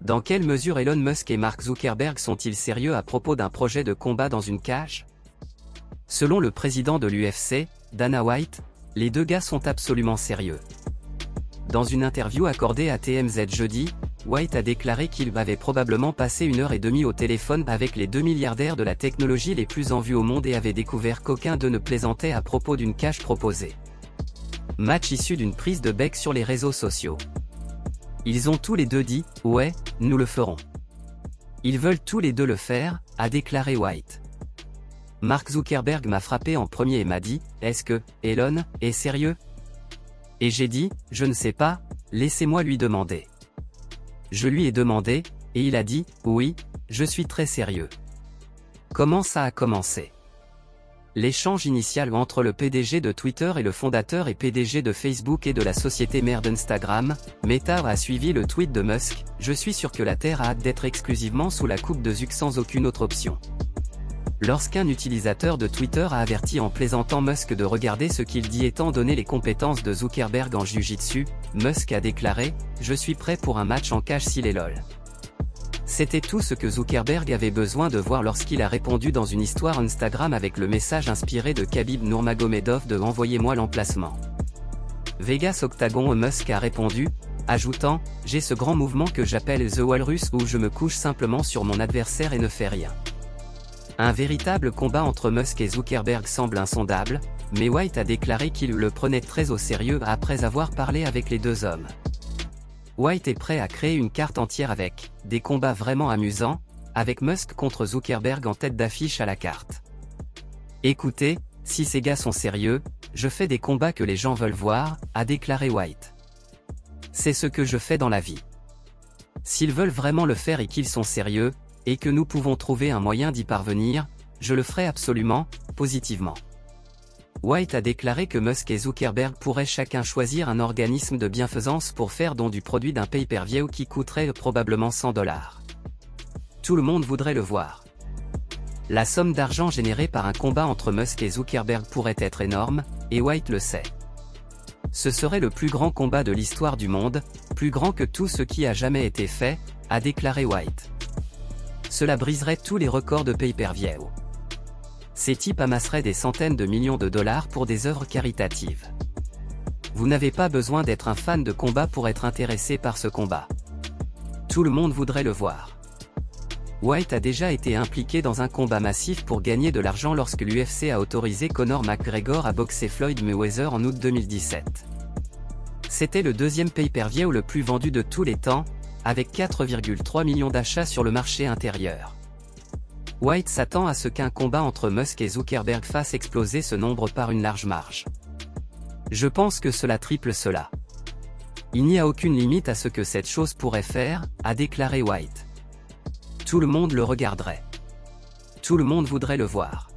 Dans quelle mesure Elon Musk et Mark Zuckerberg sont-ils sérieux à propos d'un projet de combat dans une cage? Selon le président de l'UFC, Dana White, les deux gars sont absolument sérieux. Dans une interview accordée à TMZ jeudi, White a déclaré qu'il avait probablement passé 1h30 au téléphone avec les deux milliardaires de la technologie les plus en vue au monde et avait découvert qu'aucun d'eux ne plaisantait à propos d'une cage proposée. Match issu d'une prise de bec sur les réseaux sociaux. Ils ont tous les deux dit « Ouais, nous le ferons ». Ils veulent tous les deux le faire, a déclaré White. Mark Zuckerberg m'a frappé en premier et m'a dit « Est-ce que, Elon, est sérieux ?» Et j'ai dit « Je ne sais pas, laissez-moi lui demander ». Je lui ai demandé, et il a dit « Oui, je suis très sérieux ». Comment ça a commencé? L'échange initial entre le PDG de Twitter et le fondateur et PDG de Facebook et de la société mère d'Instagram, Meta a suivi le tweet de Musk « Je suis sûr que la Terre a hâte d'être exclusivement sous la coupe de Zuck sans aucune autre option ». Lorsqu'un utilisateur de Twitter a averti en plaisantant Musk de regarder ce qu'il dit étant donné les compétences de Zuckerberg en jiu-jitsu, Musk a déclaré « Je suis prêt pour un match en cage s'il est lol ». C'était tout ce que Zuckerberg avait besoin de voir lorsqu'il a répondu dans une histoire Instagram avec le message inspiré de Khabib Nurmagomedov de « Envoyez-moi l'emplacement ». Vegas Octagon Musk a répondu, ajoutant « J'ai ce grand mouvement que j'appelle The Walrus où je me couche simplement sur mon adversaire et ne fais rien ». Un véritable combat entre Musk et Zuckerberg semble insondable, mais White a déclaré qu'il le prenait très au sérieux après avoir parlé avec les deux hommes. White est prêt à créer une carte entière avec « des combats vraiment amusants », avec Musk contre Zuckerberg en tête d'affiche à la carte. Écoutez, si ces gars sont sérieux, je fais des combats que les gens veulent voir, a déclaré White. C'est ce que je fais dans la vie. S'ils veulent vraiment le faire et qu'ils sont sérieux, et que nous pouvons trouver un moyen d'y parvenir, je le ferai absolument, positivement. White a déclaré que Musk et Zuckerberg pourraient chacun choisir un organisme de bienfaisance pour faire don du produit d'un pay-per-view qui coûterait probablement $100. Tout le monde voudrait le voir. La somme d'argent générée par un combat entre Musk et Zuckerberg pourrait être énorme, et White le sait. Ce serait le plus grand combat de l'histoire du monde, plus grand que tout ce qui a jamais été fait, a déclaré White. Cela briserait tous les records de pay-per-view. Ces types amasseraient des centaines de millions de dollars pour des œuvres caritatives. Vous n'avez pas besoin d'être un fan de combat pour être intéressé par ce combat. Tout le monde voudrait le voir. White a déjà été impliqué dans un combat massif pour gagner de l'argent lorsque l'UFC a autorisé Conor McGregor à boxer Floyd Mayweather en août 2017. C'était le deuxième pay-per-view le plus vendu de tous les temps, avec 4,3 millions d'achats sur le marché intérieur. White s'attend à ce qu'un combat entre Musk et Zuckerberg fasse exploser ce nombre par une large marge. Je pense que cela triple cela. Il n'y a aucune limite à ce que cette chose pourrait faire, a déclaré White. Tout le monde le regarderait. Tout le monde voudrait le voir.